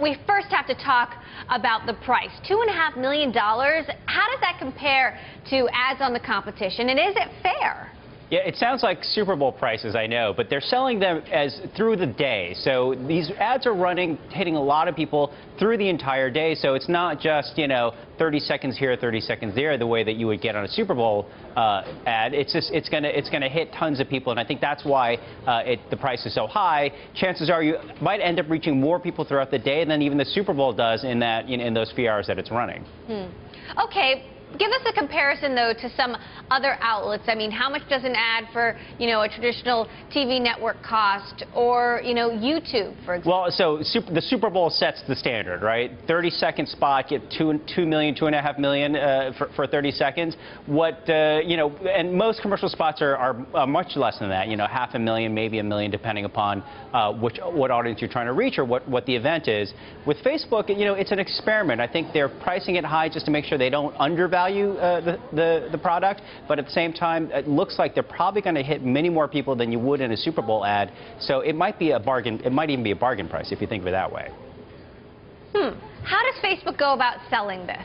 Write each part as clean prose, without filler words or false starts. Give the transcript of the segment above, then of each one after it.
We first have to talk about the price. $2.5 million. How does that compare to ads on the competition, and is it fair? Yeah, it sounds like Super Bowl prices, I know, but they're selling them as through the day. So these ads are running, hitting a lot of people through the entire day. So it's not just, 30 seconds here, 30 seconds there, the way that you would get on a Super Bowl ad. It's gonna hit tons of people, and I think that's why the price is so high. Chances are you might end up reaching more people throughout the day than even the Super Bowl does in that in those few hours that it's running. Okay. Give us a comparison, though, to some other outlets. I mean, how much does an ad for, a traditional TV network cost, or, YouTube, for example? Well, so the Super Bowl sets the standard, right? 30-second spot, get $2 million, $2.5 million for 30 seconds. And most commercial spots are much less than that. $500,000, maybe $1 million, depending upon what audience you're trying to reach or what the event is. With Facebook, it's an experiment. I think they're pricing it high just to make sure they don't undervalue the product, but at the same time, it looks like they're probably going to hit many more people than you would in a Super Bowl ad. So it might be a bargain. It might even be a bargain price if you think of it that way. How does Facebook go about selling this?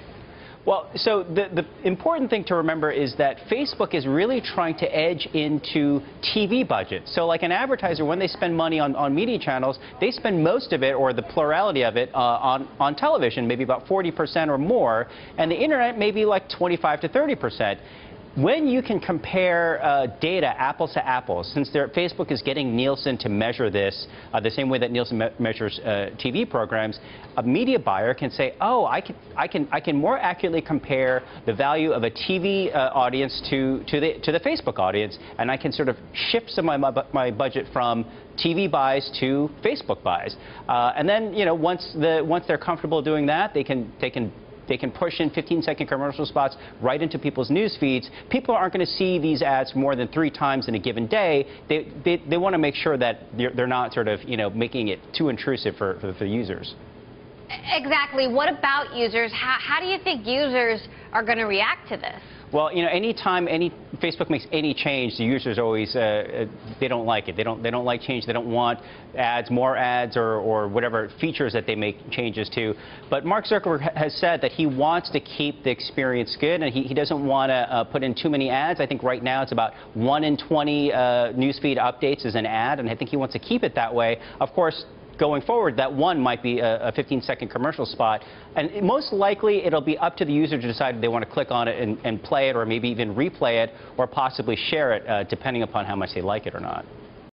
Well, so the important thing to remember is that Facebook is really trying to edge into TV budgets. So like an advertiser, when they spend money on media channels, they spend most of it, or the plurality of it, on television, maybe about 40% or more, and the internet maybe like 25 to 30%. When you can compare data apples to apples, since Facebook is getting Nielsen to measure this the same way that Nielsen measures TV programs, a media buyer can say, oh, I can more accurately compare the value of a TV audience to the Facebook audience, and I can sort of shift some of my budget from TV buys to Facebook buys. And then, once they're comfortable doing that, they can push in 15-second commercial spots right into people's news feeds. People aren't going to see these ads more than 3 times in a given day. They want to make sure that they're not sort of, making it too intrusive for users. Exactly. What about users? How do you think users are going to react to this? Well, anytime Facebook makes any change, the users always they don't like it. They don't like change. They don't want ads, more ads, or whatever features that they make changes to. But Mark Zuckerberg has said that he wants to keep the experience good, and he doesn't want to put in too many ads. I think right now it's about 1 in 20 newsfeed updates is an ad, and I think he wants to keep it that way. Of course, going forward, that one might be a 15-second commercial spot, and most likely it'll be up to the user to decide if they want to click on it and play it, or maybe even replay it, or possibly share it, depending upon how much they like it or not.